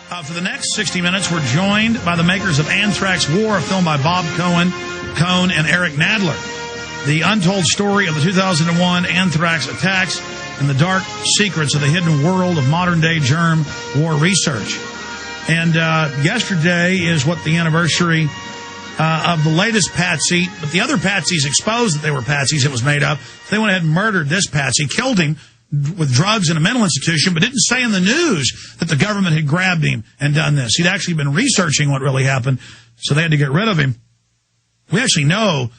For the next 60 minutes, we're joined by the makers of Anthrax-War, a film by Bob Coen and Eric Nadler. The untold story of the 2001 anthrax attacks and the dark secrets of the hidden world of modern-day germ war research. And yesterday is what the anniversary of the latest patsy, but the other patsies exposed that they were patsies it was made of. They went ahead and murdered this patsy, killed him with drugs in a mental institution, but didn't say in the news that the government had grabbed him and done this. He'd actually been researching what really happened, so they had to get rid of him. We actually know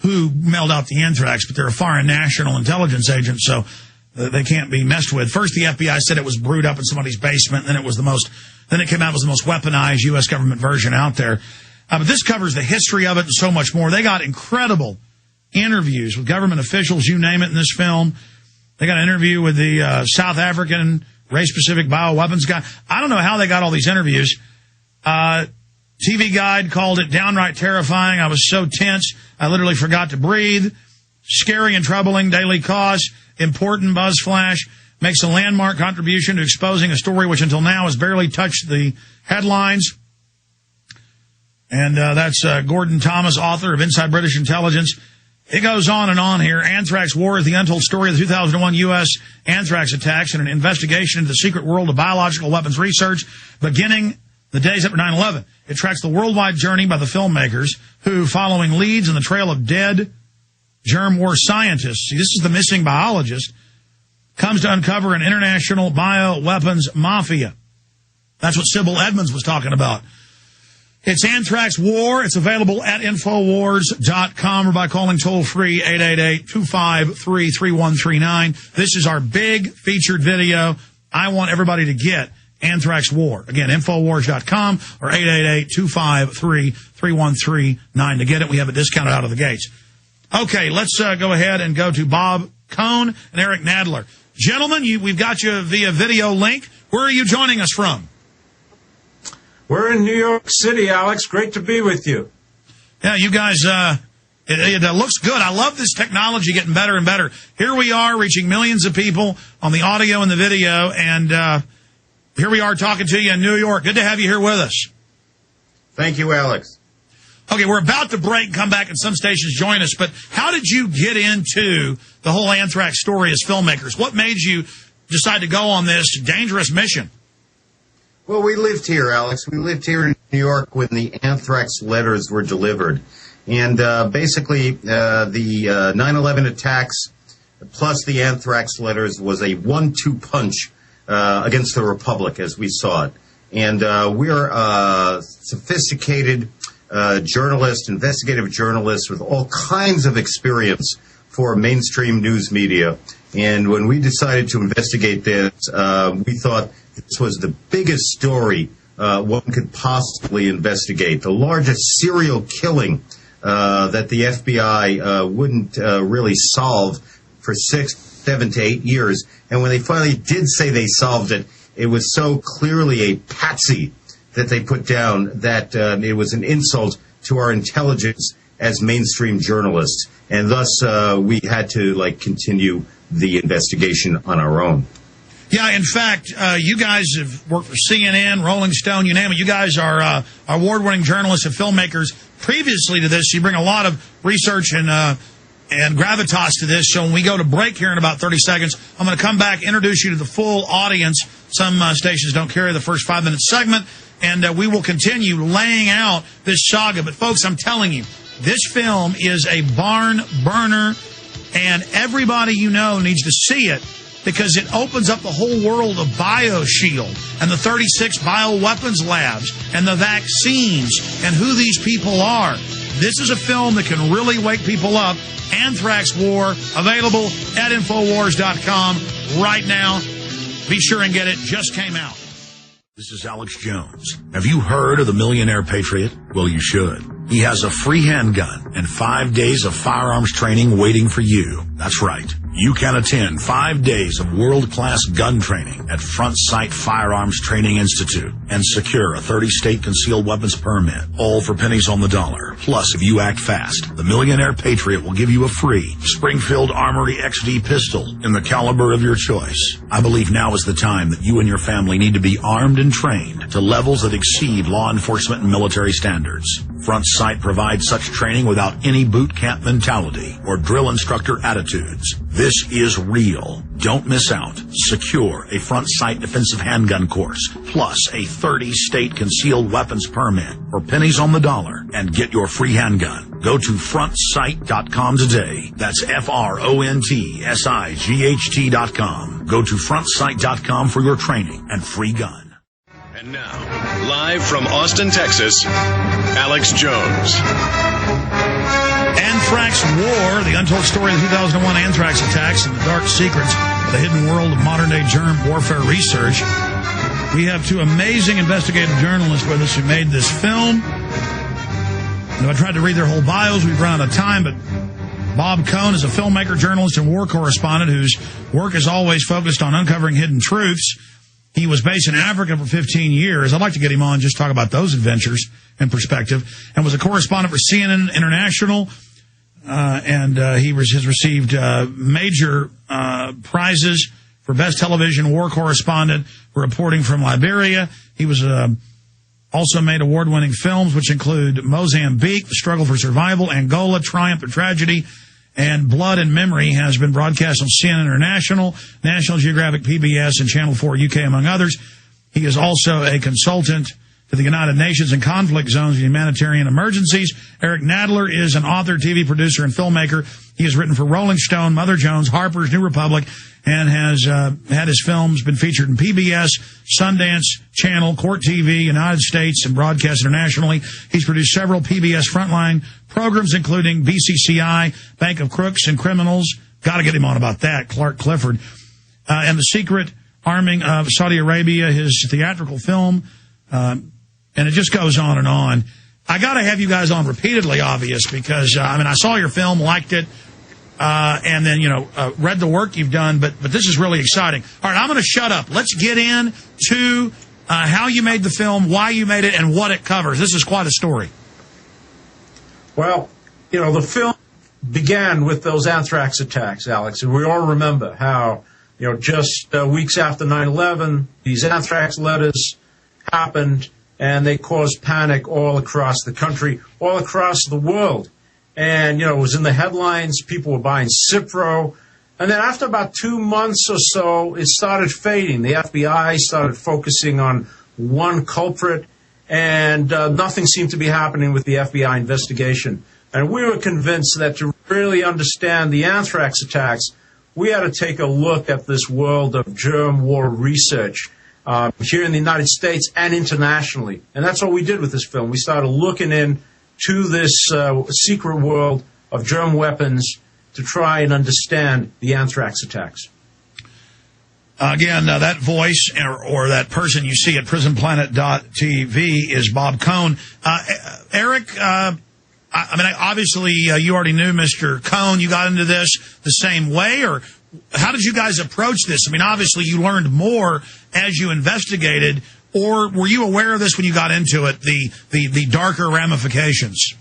who mailed out the anthrax, but they're a foreign national intelligence agent, so they can't be messed with. First, the FBI said it was brewed up in somebody's basement, and then it came out as the most weaponized U.S. government version out there. But this covers the history of it and so much more. They got incredible interviews with government officials, you name it, in this film. They got an interview with the South African race-specific bioweapons guy. I don't know how they got all these interviews. TV Guide called it downright terrifying. I was so tense, I literally forgot to breathe. Scary and troubling, daily cause, important buzz flash, makes a landmark contribution to exposing a story which until now has barely touched the headlines. And that's Gordon Thomas, author of Inside British Intelligence. It goes on and on here. Anthrax-War is the untold story of the 2001 U.S. anthrax attacks and an investigation into the secret world of biological weapons research beginning the days after 9/11. It tracks the worldwide journey by the filmmakers who, following leads in the trail of dead germ war scientists, see, this is the missing biologist, comes to uncover an international bioweapons mafia. That's what Sybil Edmonds was talking about. It's Anthrax-War. It's available at Infowars.com or by calling toll-free 888-253-3139. This is our big featured video. I want everybody to get Anthrax-War. Again, Infowars.com or 888-253-3139 to get it. We have it discounted out of the gates. Okay, let's go ahead and go to Bob Coen and Eric Nadler. Gentlemen, we've got you via video link. Where are you joining us from? We're in New York City, Alex. Great to be with you. Yeah, you guys, it looks good. I love this technology getting better and better. Here we are reaching millions of people on the audio and the video, and here we are talking to you in New York. Good to have you here with us. Thank you, Alex. Okay, we're about to break and come back, and some stations join us, but how did you get into the whole anthrax story as filmmakers? What made you decide to go on this dangerous mission? Well, we lived here, Alex. We lived here in New York when the anthrax letters were delivered. And basically, the 9/11 attacks plus the anthrax letters was a 1-2 punch against the Republic, as we saw it. And we're sophisticated journalists, investigative journalists with all kinds of experience for mainstream news media. And when we decided to investigate this, we thought this was the biggest story one could possibly investigate, the largest serial killing that the FBI wouldn't really solve for 6, 7 to 8 years. And when they finally did say they solved it, it was so clearly a patsy that they put down that it was an insult to our intelligence as mainstream journalists. And thus we had to continue the investigation on our own. Yeah, in fact, you guys have worked for CNN, Rolling Stone, you name it. You guys are award-winning journalists and filmmakers. Previously to this, you bring a lot of research and gravitas to this. So when we go to break here in about 30 seconds, I'm going to come back, introduce you to the full audience. Some stations don't carry the first 5-minute segment, and we will continue laying out this saga. But, folks, I'm telling you, this film is a barn burner, and everybody you know needs to see it, because it opens up the whole world of BioShield and the 36 bioweapons labs and the vaccines and who these people are. This is a film that can really wake people up. Anthrax-War, available at Infowars.com right now. Be sure and get it. Just came out. This is Alex Jones. Have you heard of the Millionaire Patriot? Well, you should. He has a free handgun and 5 days of firearms training waiting for you. That's right. You can attend 5 days of world-class gun training at Front Sight Firearms Training Institute and secure a 30-state concealed weapons permit, all for pennies on the dollar. Plus, if you act fast, the Millionaire Patriot will give you a free Springfield Armory XD pistol in the caliber of your choice. I believe now is the time that you and your family need to be armed and trained to levels that exceed law enforcement and military standards. Front Sight provides such training without any boot camp mentality or drill instructor attitudes. This is real. Don't miss out. Secure a Front Sight defensive handgun course, plus a 30-state concealed weapons permit for pennies on the dollar, and get your free handgun. Go to frontsight.com today. That's FRONTSIGHT.com. Go to frontsight.com for your training and free gun. And now, live from Austin, Texas, Alex Jones. Anthrax-War, the untold story of the 2001 anthrax attacks and the dark secrets of the hidden world of modern-day germ warfare research. We have two amazing investigative journalists with us who made this film. I tried to read their whole bios. We've run out of time, but Bob Coen is a filmmaker, journalist, and war correspondent whose work is always focused on uncovering hidden truths. He was based in Africa for 15 years. I'd like to get him on and just talk about those adventures in perspective. And was a correspondent for CNN International. He has received major prizes for Best Television War Correspondent for reporting from Liberia. He was also made award-winning films, which include Mozambique, The Struggle for Survival, Angola, Triumph and Tragedy, and Blood and Memory has been broadcast on CNN International, National Geographic, PBS, and Channel 4 UK, among others. He is also a consultant to the United Nations in conflict zones and humanitarian emergencies. Eric Nadler is an author, TV producer, and filmmaker. He has written for Rolling Stone, Mother Jones, Harper's, New Republic, and has had his films been featured in PBS, Sundance Channel, Court TV, United States, and broadcast internationally. He's produced several PBS frontline programs, including BCCI, Bank of Crooks and Criminals. Got to get him on about that, Clark Clifford. And The Secret Arming of Saudi Arabia, his theatrical film. And it just goes on and on. I got to have you guys on repeatedly, obvious, because, I saw your film, liked it, and then, read the work you've done, but this is really exciting. All right, I'm going to shut up. Let's get into how you made the film, why you made it, and what it covers. This is quite a story. Well, the film began with those anthrax attacks, Alex, and we all remember how, just weeks after 9/11, these anthrax letters happened, and they caused panic all across the country, all across the world. And, it was in the headlines. People were buying Cipro. And then after about 2 months or so, it started fading. The FBI started focusing on one culprit, and nothing seemed to be happening with the FBI investigation. And we were convinced that to really understand the anthrax attacks, we had to take a look at this world of germ war research here in the United States and internationally. And that's what we did with this film. We started looking into this secret world of germ weapons to try and understand the anthrax attacks. Again, that voice or that person you see at prisonplanet.tv is Bob Coen. Eric, obviously you already knew Mr. Coen. You got into this the same way, or how did you guys approach this? Obviously you learned more as you investigated, or were you aware of this when you got into it, the darker ramifications?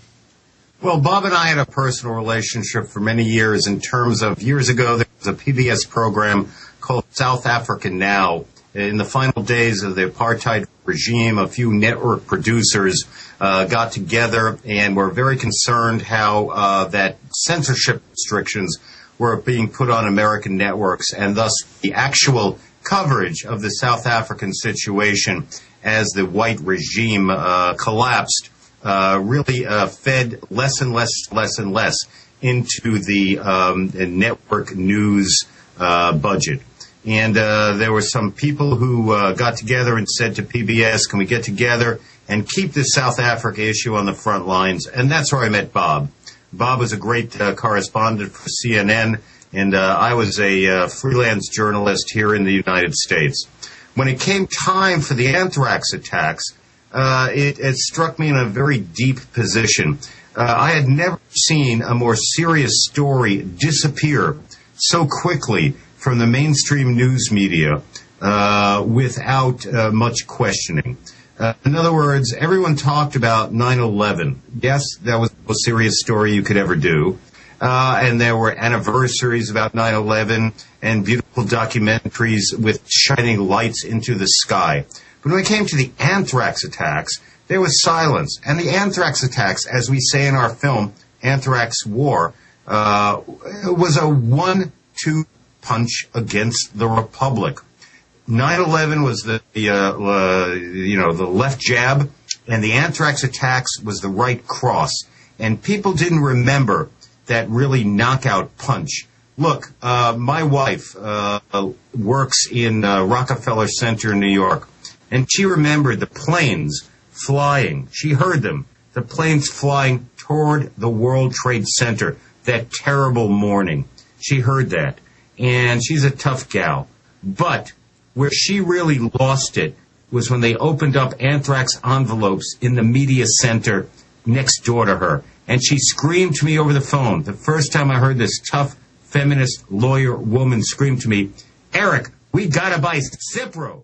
Well, Bob and I had a personal relationship for many years in terms of years ago there was a PBS program called South Africa Now. In the final days of the apartheid regime, a few network producers got together and were very concerned how that censorship restrictions were being put on American networks, and thus the actual coverage of the South African situation as the white regime collapsed really fed less and less into the network news budget. And there were some people who got together and said to PBS, can we get together and keep this South Africa issue on the front lines? And that's where I met Bob. Bob was a great correspondent for CNN, and I was a freelance journalist here in the United States. When it came time for the anthrax attacks, it struck me in a very deep position. I had never seen a more serious story disappear so quickly from the mainstream news media without much questioning. In other words, everyone talked about 9/11. Yes, that was the most serious story you could ever do. And there were anniversaries about 9/11 and beautiful documentaries with shining lights into the sky. But when it came to the anthrax attacks, there was silence. And the anthrax attacks, as we say in our film, Anthrax-War, was a 1-2 punch against the Republic. 9/11 was the left jab, and the anthrax attacks was the right cross. And people didn't remember that really knockout punch. Look, my wife works in Rockefeller Center in New York, and she remembered the planes flying. She heard them, the planes flying toward the World Trade Center that terrible morning. She heard that, and she's a tough gal. But where she really lost it was when they opened up anthrax envelopes in the media center next door to her. And she screamed to me over the phone. The first time I heard this tough feminist lawyer woman scream to me, "Eric, we gotta buy Cipro."